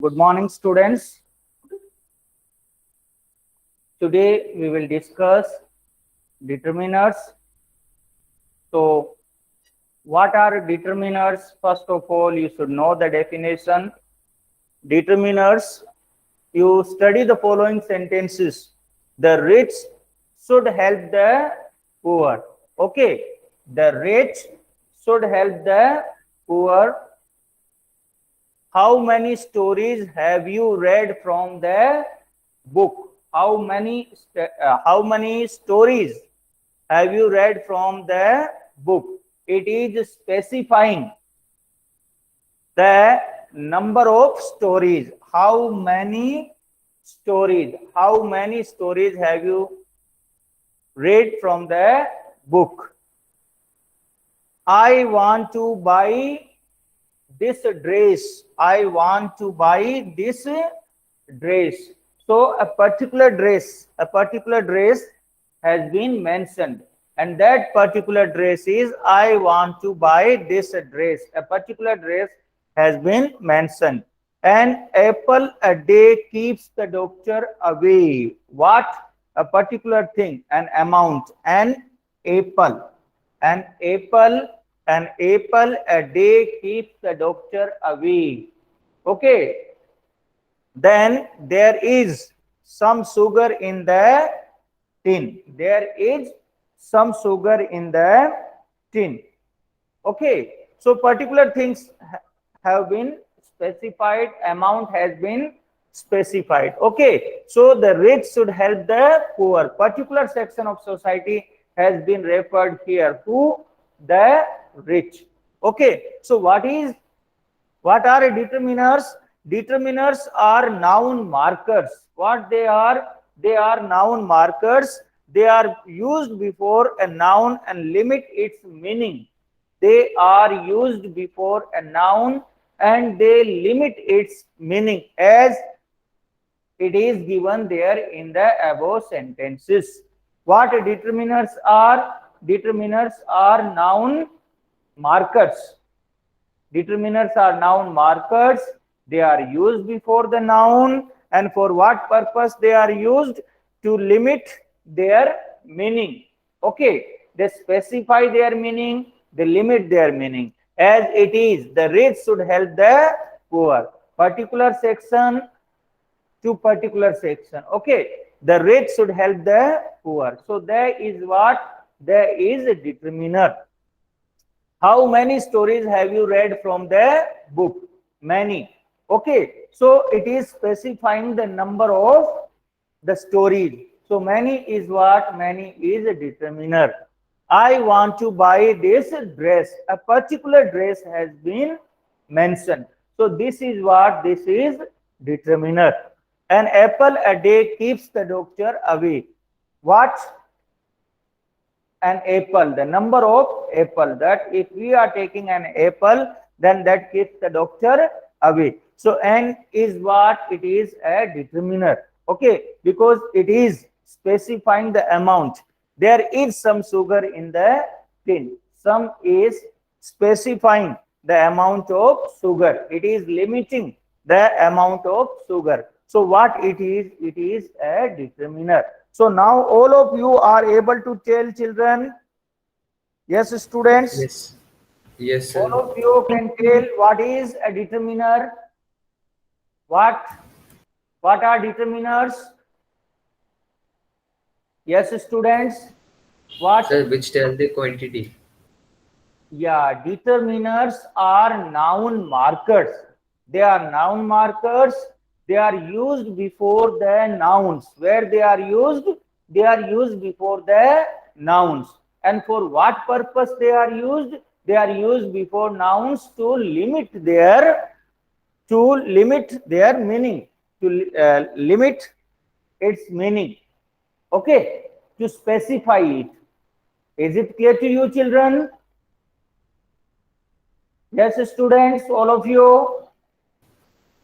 Good morning, students. Today we will discuss determiners. So, what are determiners? First of all, you should know the definition. Determiners, you study the following sentences. The rich should help the poor. Okay, the rich should help the poor. How many stories have you read from the book? How many stories have you read from the book? It is specifying the number of stories. How many stories? How many stories have you read from the book? I want to buy this dress. I want to buy this dress. So a particular dress has been mentioned, and that particular dress is I want to buy this dress. A particular dress has been mentioned. An apple a day keeps the doctor away. What? A particular thing, an amount, an apple. An apple a day keeps the doctor away. Okay. Then there is some sugar in the tin. There is some sugar in the tin. Okay. So particular things have been specified, amount has been specified. Okay. So the rich should help the poor. Particular section of society has been referred here to the rich. Okay. So what are determiners? Determiners are noun markers. What they are? They are noun markers. They are used before a noun and limit its meaning. They are used before a noun and they limit its meaning as it is given there in the above sentences. What determiners are? Determiners are noun markers. Determiners are noun markers. They are used before the noun, and for what purpose they are used? To limit their meaning. Okay, they specify their meaning, they limit their meaning. As it is, the rich should help the poor. Particular section to particular section. Okay, the rich should help the poor. So there is what? There is a determiner. How many stories have you read from the book? Many. Okay, so it is specifying the number of the stories. So many is what? Many is a determiner. I want to buy this dress. A particular dress has been mentioned. So this is what? This is determiner. An apple a day keeps the doctor away. What? An apple, the number of apple, that if we are taking an apple, then that keeps the doctor away. So n is what? It is a determiner. Okay, because it is specifying the amount. There is some sugar in the tin. Some is specifying the amount of sugar. It is limiting the amount of sugar. So what it is a determiner. So now all of you are able to tell, children. Yes, students. Yes. Yes, All sir. of you can tell what is a determiner. What are determiners? Yes, students. Sir, What? which tell the quantity. Yeah, determiners are noun markers. They are noun markers. They are used before the nouns. Where they are used? They are used before the nouns. And for what purpose they are used? They are used before nouns to limit their meaning, to limit its meaning. Okay, to specify it. Is it clear to you, children? Yes, students, all of you.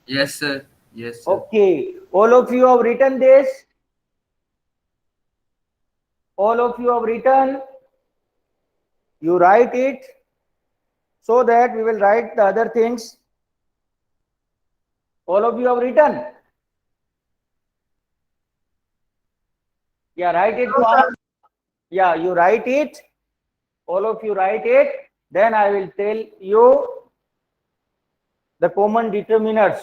Yes, sir. Yes, sir. Okay, all of you have written this. All of you have written. You write it so that we will write the other things. All of you have written? Yeah, write it fast. Yeah, you write it. All of you write it. Then I will tell you the common determiners.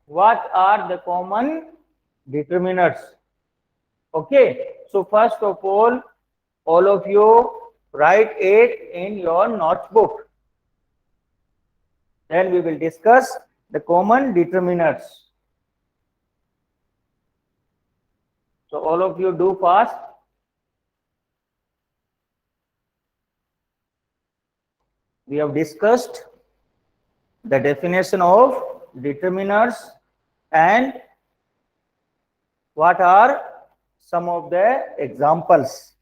What are the common determiners? Okay. So first of all of you write it in your notebook. Then we will discuss the common determiners. So all of you do fast. We have discussed the definition of determiners and what are some of the examples.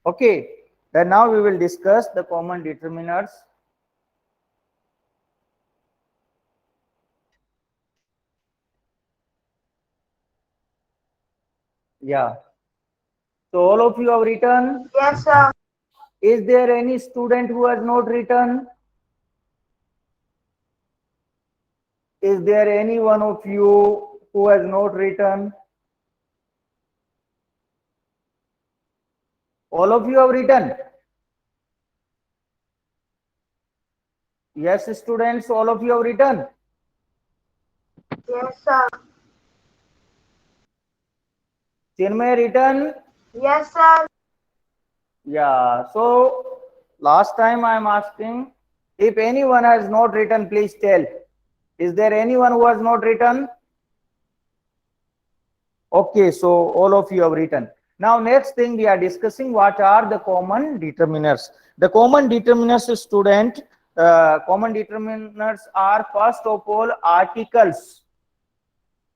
Okay, then now we will discuss the common determiners. Yeah. So all of you have written? Yes, sir. Is there any student who has not written? Is there any one of you who has not written? All of you have written? Yes, students, all of you have written? Yes, sir. Chinmay written? Yes, sir. Yeah, so last time I am asking, if anyone has not written, please tell. Is there anyone who has not written? Okay, so all of you have written. Now next thing we are discussing, what are the common determiners? The common determiners, student, common determiners are first of all articles.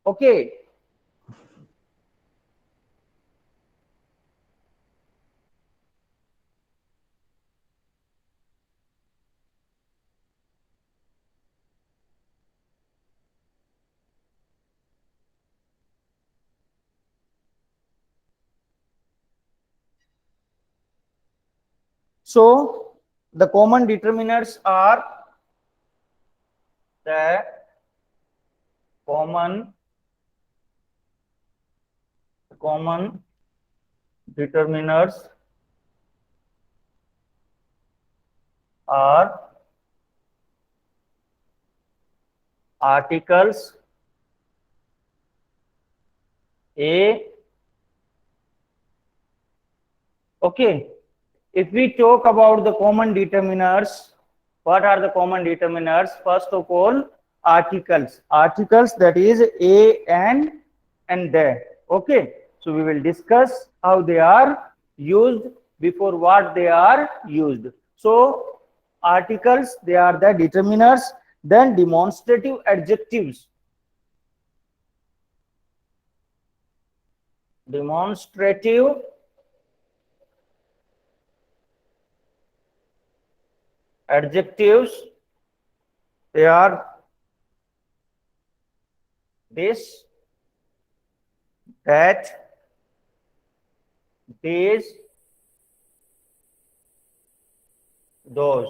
Okay. So the common determiners are the common determiners are articles A. Okay. If we talk about the common determiners, what are the common determiners? First of all, articles. Articles, that is A and the. Okay. So we will discuss how they are used, before what they are used. So articles, they are the determiners. Then demonstrative adjectives. Demonstrative adjectives, they are this, that, these, those.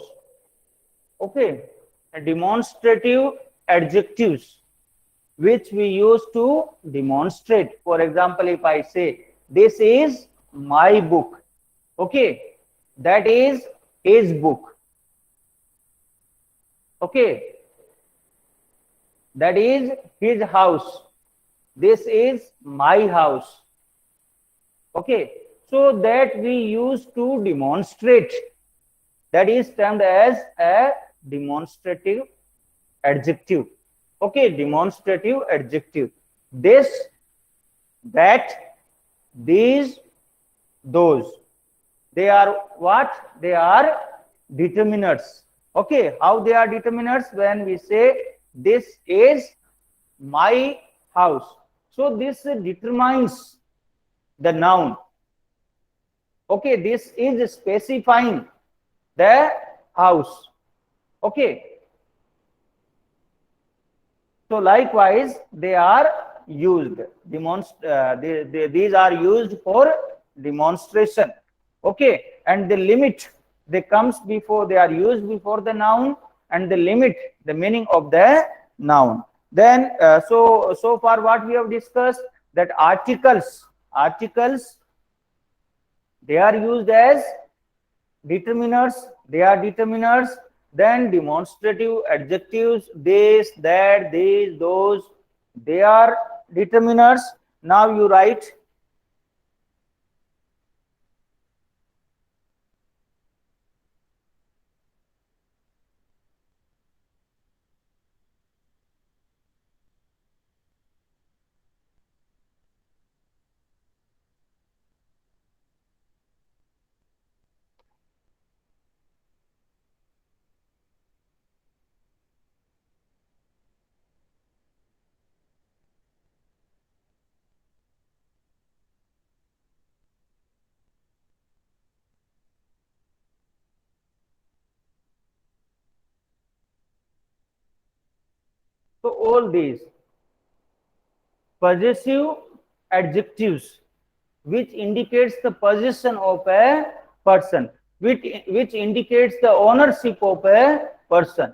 Okay. And demonstrative adjectives, which we use to demonstrate. For example, if I say, this is my book. Okay. That is his book. Okay. That is his house. This is my house. Okay. So that we use to demonstrate. That is termed as a demonstrative adjective. Okay, demonstrative adjective. This, that, these, those. They are what? They are determiners. Okay, how they are determiners? When we say this is my house, so this determines the noun. Okay, this is specifying the house. Okay. So likewise, they are used. These are used for demonstration. Okay, and the limit, they comes before, they are used before the noun, and the limit, the meaning of the noun. Then so far what we have discussed, that articles they are used as determiners, they are determiners. Then demonstrative adjectives, this, that, these, those, they are determiners. Now you write so all these possessive adjectives which indicates the possession of a person, which indicates the ownership of a person.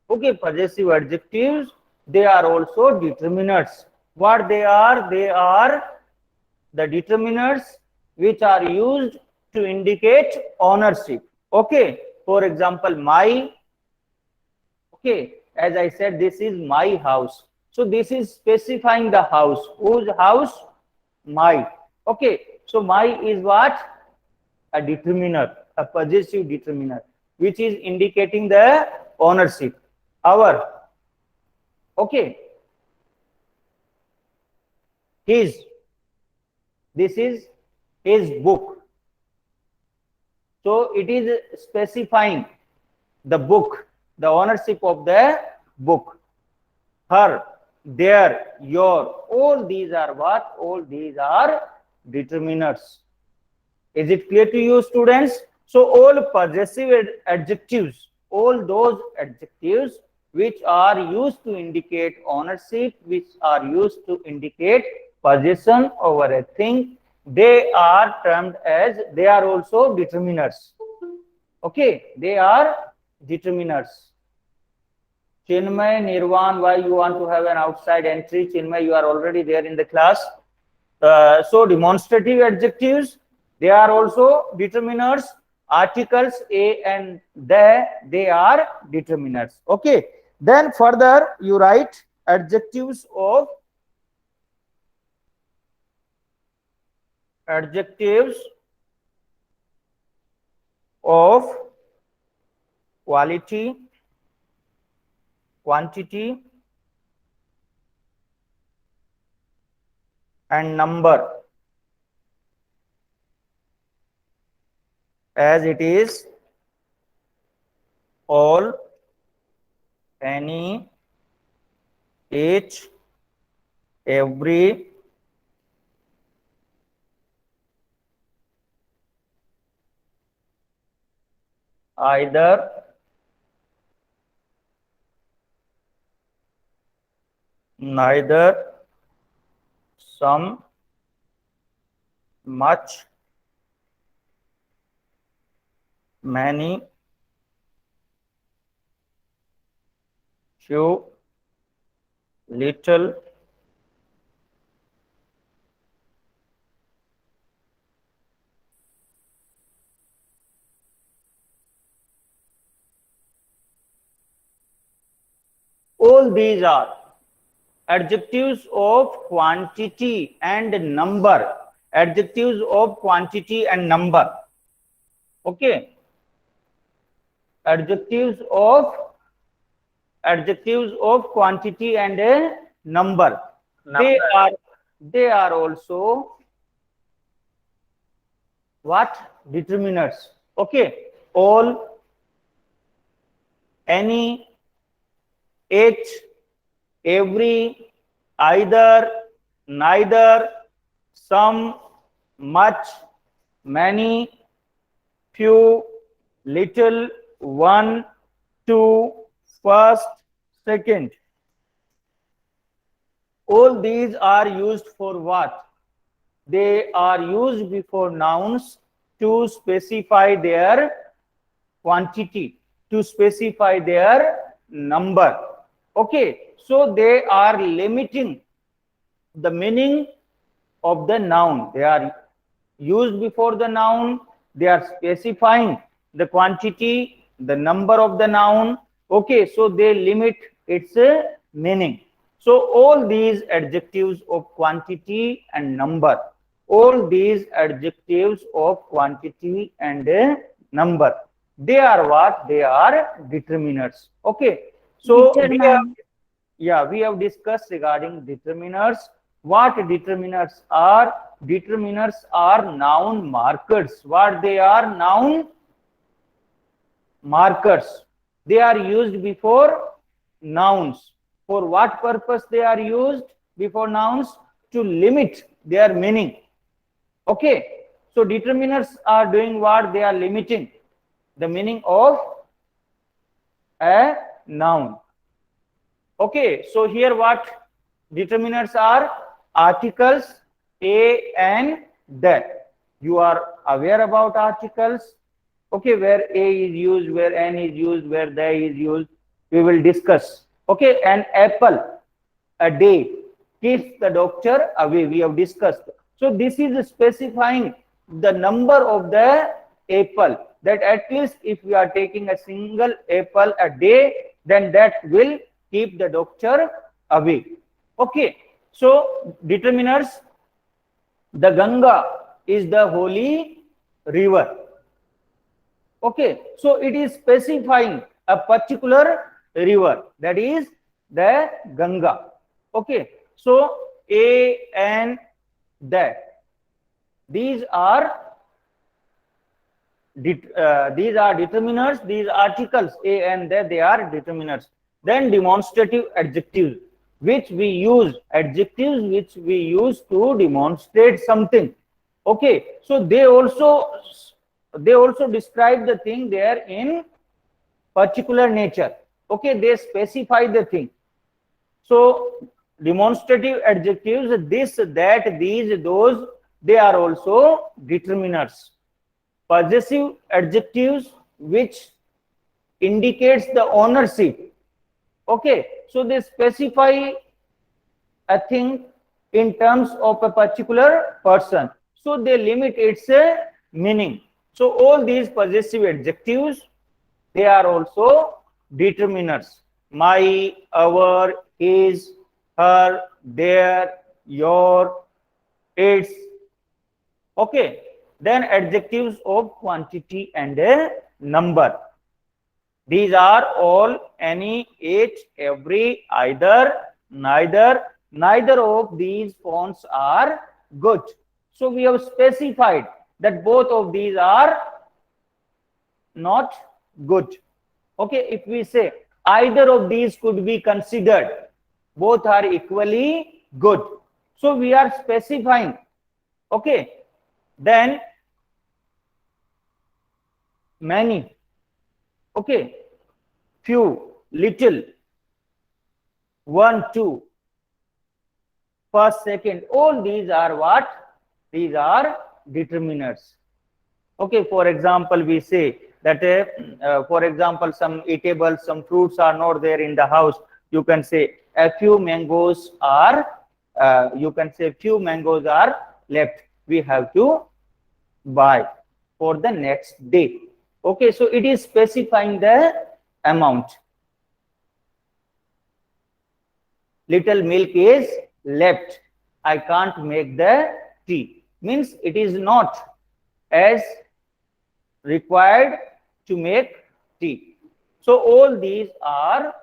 Okay, possessive adjectives, they are also determiners. What they are? They are the determiners which are used to indicate ownership. Okay, for example, my. Okay, as I said, this is my house. So this is specifying the house. Whose house? My. Okay, so my is what? A determiner, a possessive determiner, which is indicating the ownership. Our. Okay, his. This is his book. So it is specifying the book, the ownership of the book. Her, their, your, all these are what? All these are determiners. Is it clear to you, students? So all possessive adjectives, all those adjectives which are used to indicate ownership, which are used to indicate possession over a thing, they are termed as, they are also determiners. Okay, they are determiners. Chinmay, Nirvan, why you want to have an outside entry? Chinmay, you are already there in the class. So demonstrative adjectives, they are also determiners. Articles a and the, they are determiners. Okay. Then further you write adjectives of quality, quantity, and number, as it is all, any, each, every, either, neither, some, much, many, few, little, all these are adjectives of quantity and number. Adjectives of quantity and number. Okay. Adjectives of quantity and a number. They are also what? Determiners. Okay. All, any, each, every, either, neither, some, much, many, few, little, one, two, first, second. All these are used for what? They are used before nouns to specify their quantity, to specify their number. Okay, so they are limiting the meaning of the noun. They are used before the noun. They are specifying the quantity, the number of the noun. Okay, so they limit its meaning. So all these adjectives of quantity and number, all these adjectives of quantity and number, they are what? They are determiners. Okay, so Determine. we have discussed regarding determiners. What determiners are? Determiners are noun markers. What they are? Noun markers. They are used before nouns. For what purpose they are used before nouns? To limit their meaning. Okay, so determiners are doing what? They are limiting the meaning of a noun. Okay, so here what determiners are? Articles a and the. You are aware about articles, okay, where a is used, where an is used, where the is used. We will discuss. Okay, an apple a day keeps the doctor away. We have discussed. So this is specifying the number of the apple, that at least if we are taking a single apple a day, then that will keep the doctor away. Okay, so determiners, the Ganga is the holy river. Okay, so it is specifying a particular river, that is the Ganga. Okay, so a and the, these are determiners. These articles a and the, they are determiners. Then demonstrative adjectives, which we use, adjectives which we use to demonstrate something. Okay, so they also describe the thing there in particular nature. Okay, they specify the thing. So demonstrative adjectives, this, that, these, those, they are also determiners. Possessive adjectives, which indicates the ownership. Okay, so they specify a thing in terms of a particular person, so they limit its meaning. So all these possessive adjectives, they are also determiners. My, our, his, her, their, your, its. Okay, then adjectives of quantity and a number. These are all, any, each, every, either, neither. Neither of these fonts are good. So we have specified that both of these are not good. Okay, if we say either of these could be considered, both are equally good. So we are specifying. Okay, then many, okay, few, little, one, two, first, second, all these are what? These are determiners. Okay, for example, we say that for example, some eatables, some fruits are not there in the house. You can say a few mangoes are you can say few mangoes are left, we have to buy for the next day. Okay, so it is specifying the amount. Little milk is left, I can't make the tea, means it is not as required to make tea. So all these are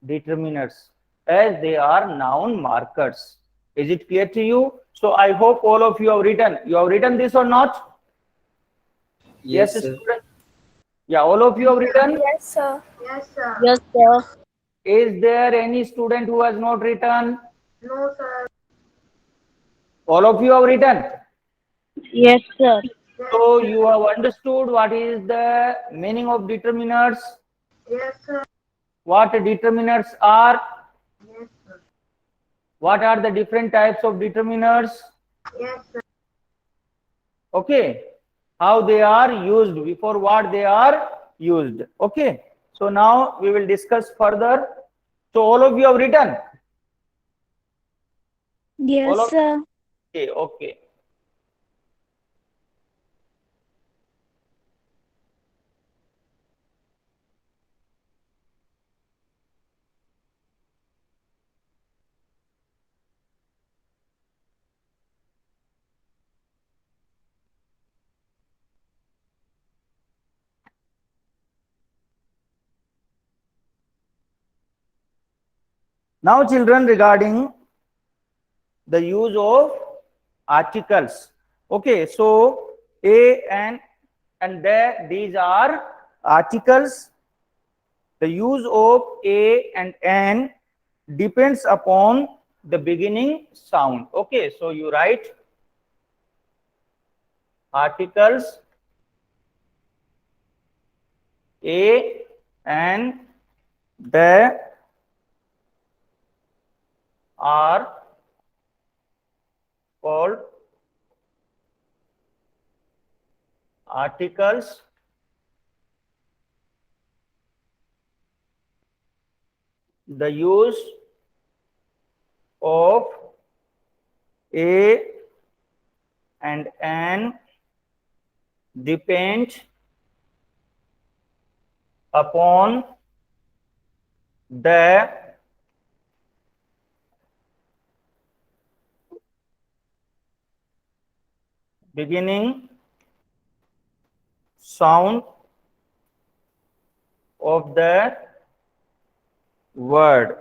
determiners, as they are noun markers. Is it clear to you? So I hope all of you have written. You have written this or not? Yes, sir. Student? Yeah, all of you have written? Yes, sir. Yes, sir. Yes, sir. Is there any student who has not written? No, sir. All of you have written. Yes, sir. So you have understood what is the meaning of determiners, Yes, sir. what determiners are, Yes, sir. what are the different types of determiners, Yes, sir. okay, how they are used, before what they are used. Okay, so now we will discuss further. So all of you have written? Yes, All of sir. okay, okay. Now children, regarding the use of articles. Okay, so a and there, these are articles. The use of a and an depends upon the beginning sound. Okay, so you write articles a and the are called articles. The use of a and an depend upon the beginning sound of the word.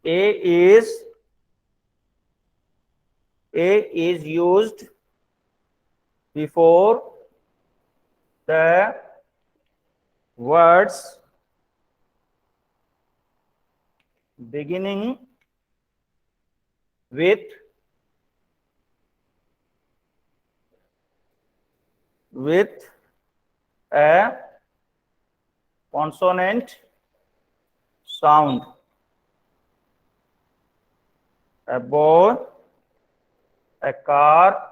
A is used before the words beginning with a consonant sound. A boy, a car,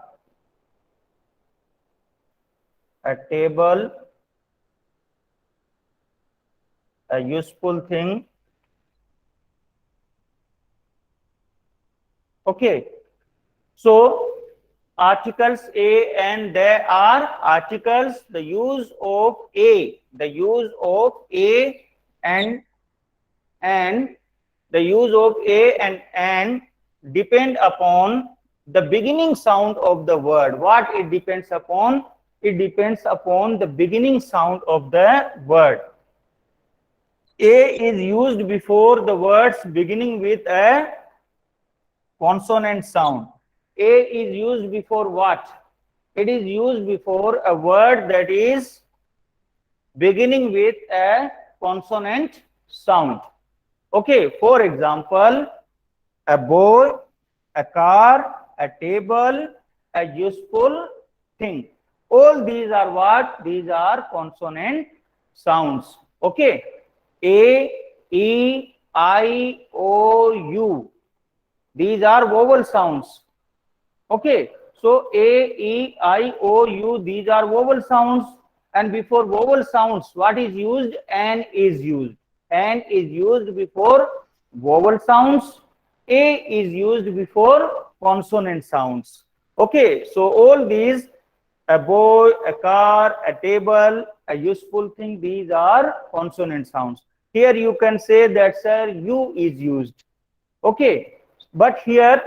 a table, a useful thing. Okay, so articles a and there are articles. The use of a and the use of a and depend upon the beginning sound of the word. What it depends upon? It depends upon the beginning sound of the word. A is used before the words beginning with a consonant sound. A is used before what? It is used before a word that is beginning with a consonant sound. Okay, for example, a boy, a car, a table, a useful thing. All these are what? These are consonant sounds. Okay, A, E, I, O, U. These are vowel sounds. Okay, so A, E, I, O, U, these are vowel sounds. And before vowel sounds, what is used? An is used. An is used before vowel sounds. A is used before consonant sounds. Okay, so all these, a boy, a car, a table, a useful thing, these are consonant sounds. Here you can say that, sir, U is used. Okay, but here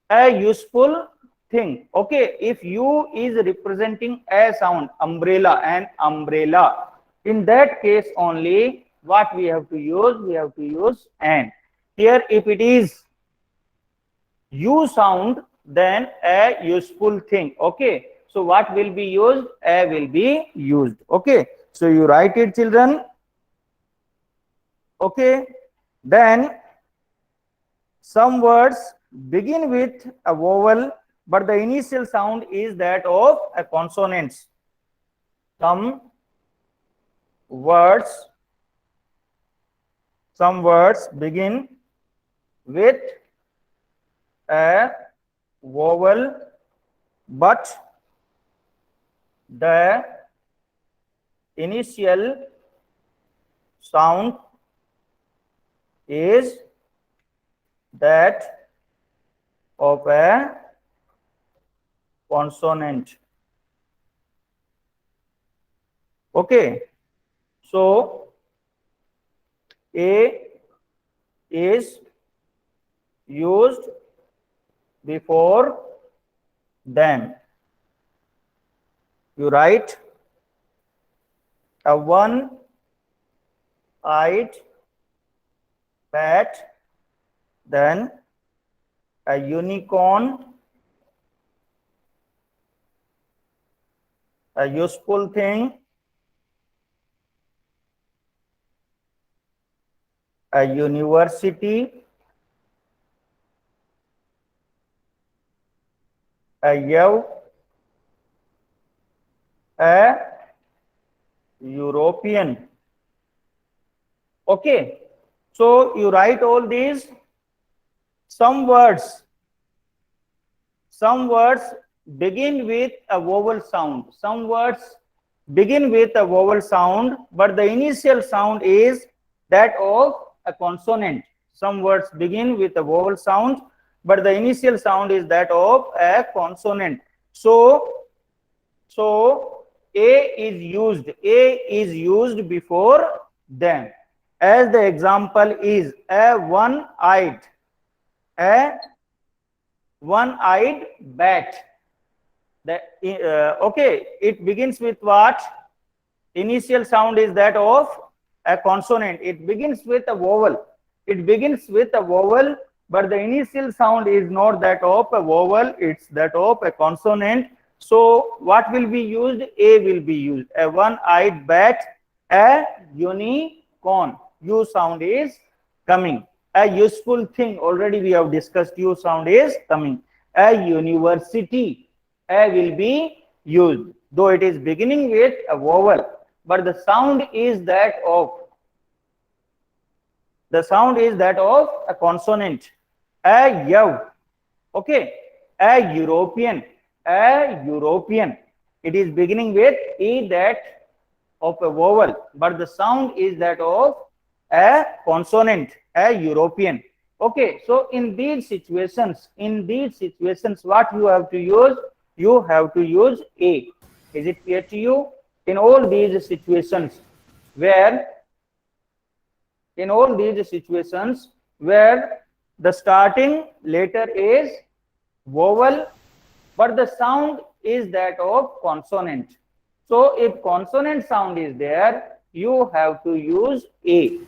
a useful thing. Okay, if U is representing a sound, umbrella and umbrella, in that case only what we have to use? We have to use an. Here if it is U sound, then a useful thing. Okay, so what will be used? A will be used. Okay, so you write it, children. Okay, then some words begin with a vowel, but the initial sound is that of a consonant. Some words begin with a vowel, but the initial sound is that of a consonant. Okay, so A is used before then. You write a one-eyed bat, then a unicorn, a useful thing, a university, a yew, a European. Okay, so you write all these. Some words begin with a vowel sound. Some words begin with a vowel sound, but the initial sound is that of a consonant. Some words begin with a vowel sound, but the initial sound is that of a consonant. So A is used before them. As the example is a one-eyed bat. Okay, it begins with what? Initial sound is that of a consonant. It begins with a vowel. But the initial sound is not that of a vowel, it's that of a consonant. So what will be used? A will be used. A one-eyed bat, a unicorn. U sound is coming. A useful thing, already we have discussed, U sound is coming. A university, A will be used, though it is beginning with a vowel, but the sound is that of a consonant. A yew, okay. A European, it is beginning with E, that of a vowel, but the sound is that of a consonant. A European. Okay, so in these situations, what you have to use? You have to use A. Is it clear to you? In all these situations where the starting letter is vowel, but the sound is that of consonant. So if consonant sound is there, you have to use A.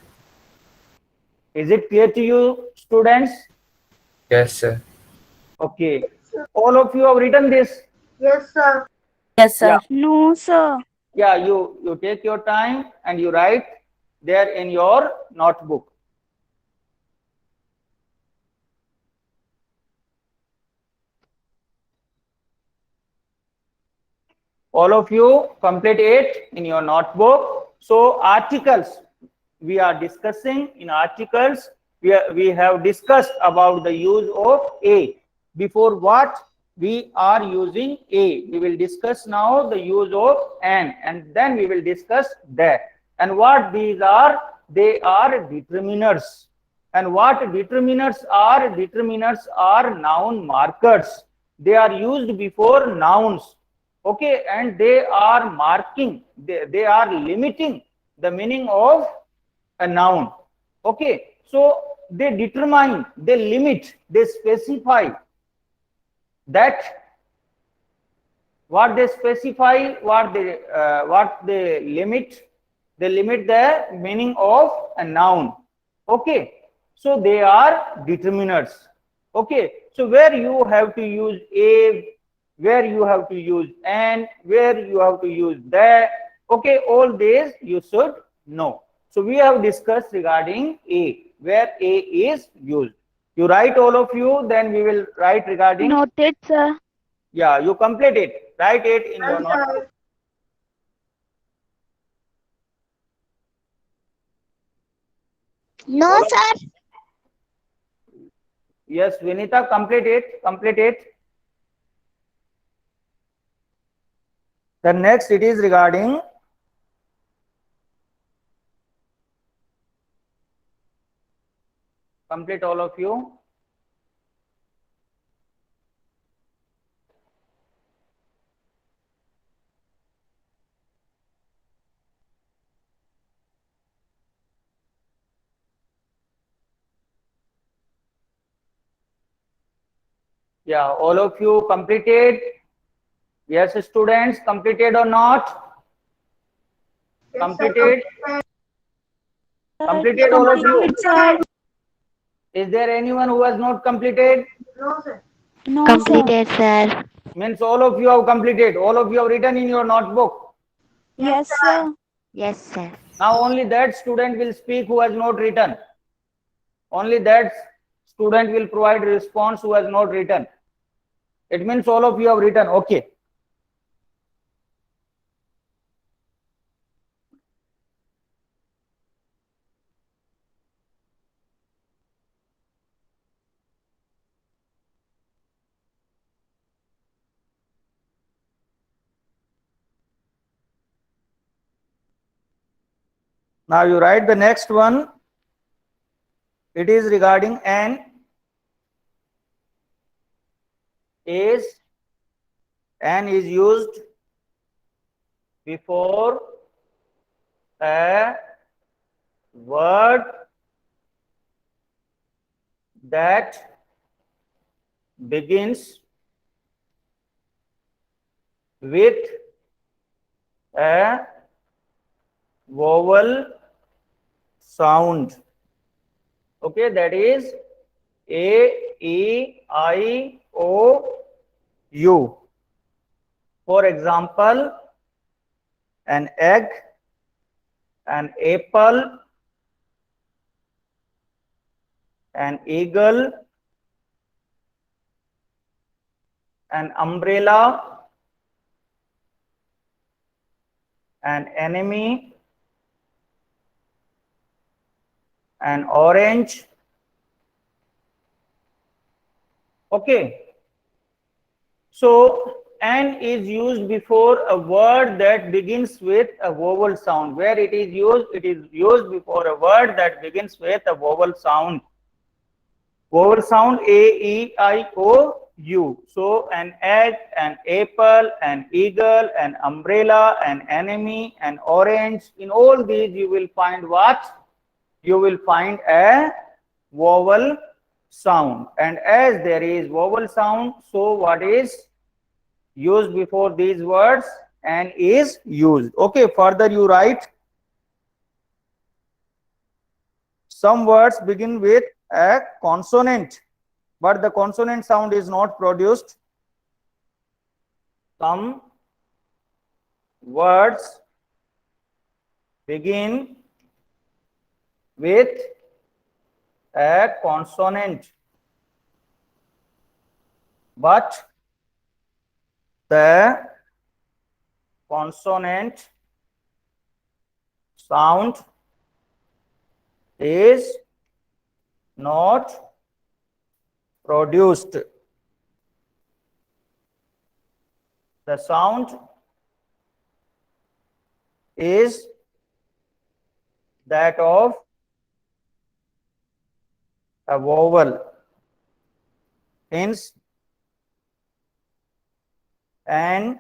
Is it clear to you, students? Yes, sir. Okay. All of you have written this? Yes, sir. Yes, sir. Yeah. No, sir. Yeah, you take your time and you write there in your notebook. All of you complete it in your notebook. So articles, we are discussing in articles. We have discussed about the use of A. Before what? We are using A. We will discuss now the use of an, and then we will discuss that. And what these are? They are determiners. And what determiners are? Determiners are noun markers. They are used before nouns. Okay, and they are marking, they are limiting the meaning of a noun. Okay, so they determine, they limit, they specify that what they specify, what they limit, they limit the meaning of a noun. Okay, so they are determiners. Okay, so where you have to use A, where you have to use and, where you have to use that. Okay, all these you should know. So we have discussed regarding A, where A is used. You write all of you, then we will write regarding. Noted, sir. Yeah, you complete it. Write it in your Yes, notebook. sir. No, sir. Yes, Vinita, complete it. Complete it. The next it is regarding complete all of you? Yeah, all of you completed? Yes, students, completed or not? Yes, sir. Completed? Completed all of you? Sir. Is there anyone who has not completed? No, sir. No, Completed, sir. Means all of you have completed. All of you have written in your notebook. Yes, sir. Yes, sir. Now only that student will speak who has not written. Only that student will provide response who has not written. It means all of you have written. Okay. Now you write the next one. It is regarding an is used before a word that begins with a vowel sound. Okay, that is A, E, I, O, U. For example, an egg, an apple, an eagle, an umbrella, an enemy, an orange. Okay. So, an is used before a word that begins with a vowel sound. Where it is used? It is used before a word that begins with a vowel sound. Vowel sound A, E, I, O, U. So, an egg, an apple, an eagle, an umbrella, an enemy, an orange. In all these, you will find what? You will find a vowel sound. And as there is vowel sound, so what is used before these words? And is used. Okay, further you write. Some words begin with a consonant, but the consonant sound is not produced. Some words begin with a consonant, but the consonant sound is not produced. The sound is that of a vowel. Hence, an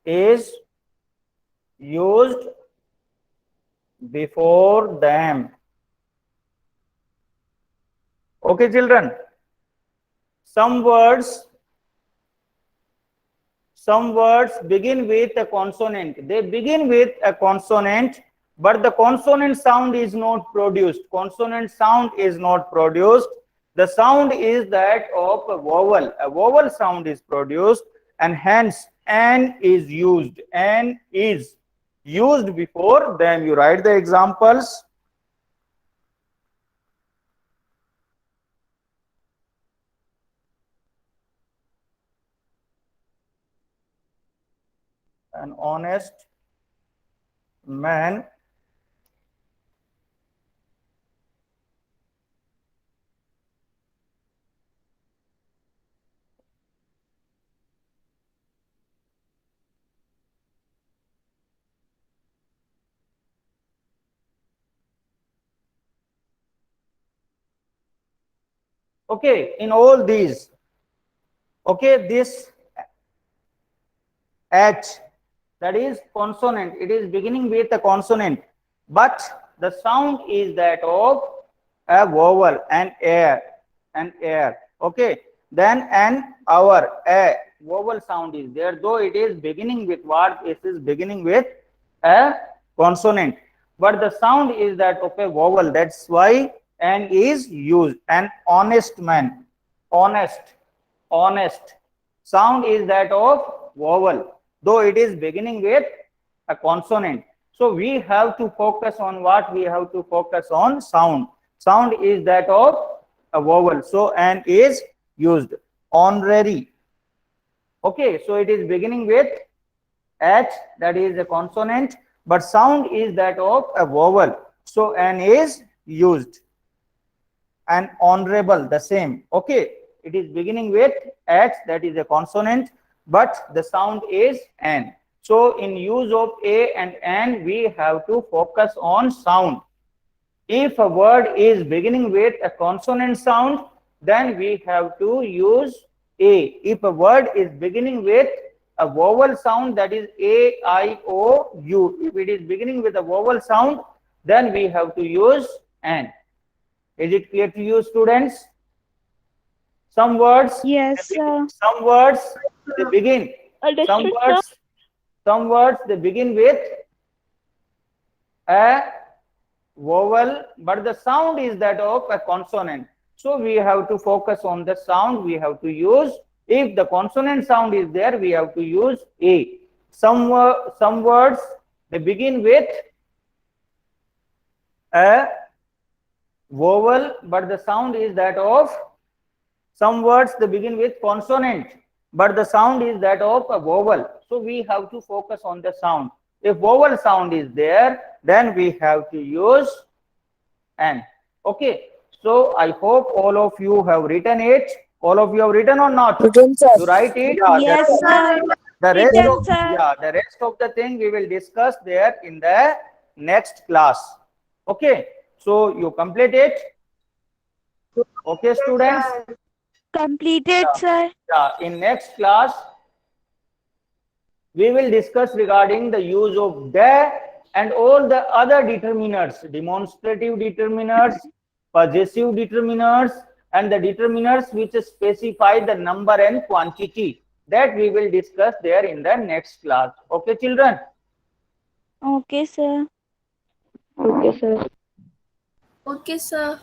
is used before them. Okay, children. Some words begin with a consonant. They begin with a consonant, but the consonant sound is not produced. Consonant sound is not produced. The sound is that of a vowel. A vowel sound is produced, and hence an is used. An is used before them. You write the examples. An honest man Okay, in all these, okay, this H, that is consonant, it is beginning with a consonant, but the sound is that of a vowel, an air, okay. Then an hour, a vowel sound is there, though it is beginning with what? It is beginning with a consonant, but the sound is that of a vowel. That's why an is used. An honest man, honest, sound is that of vowel, though it is beginning with a consonant. So we have to focus on what? We have to focus on sound. Sound is that of a vowel, so an is used. Honorary, okay, so it is beginning with H, that is a consonant, but sound is that of a vowel, so an is used. And honorable, the same, okay, it is beginning with H, that is a consonant, but the sound is N. So in use of A and N, we have to focus on sound. If a word is beginning with a consonant sound, then we have to use A. If a word is beginning with a vowel sound, that is A, I, O, U. If it is beginning with a vowel sound, then we have to use N. Is it clear to you, students? Some words, Yes, sir. some words they begin. Understood, sir. Some words they begin with a vowel, but the sound is that of a consonant. So we have to focus on the sound. We have to use, if the consonant sound is there, we have to use A. Some words they begin with a vowel, but the sound is that of, some words they begin with consonant, but the sound is that of a vowel. So we have to focus on the sound. If vowel sound is there, then we have to use N. Okay, so I hope all of you have written it. All of you have written or not? You write it. Yes, sir. The rest Written, of, sir. yeah, the rest of the thing we will discuss there in the next class. Okay, so you complete it. Okay, students. Completed, sir. Yeah, in next class we will discuss regarding the use of the and all the other determiners, demonstrative determiners, possessive determiners, and the determiners which specify the number and quantity. That we will discuss there in the next class. Okay, children? Okay, sir. Okay, sir. Okay, sir.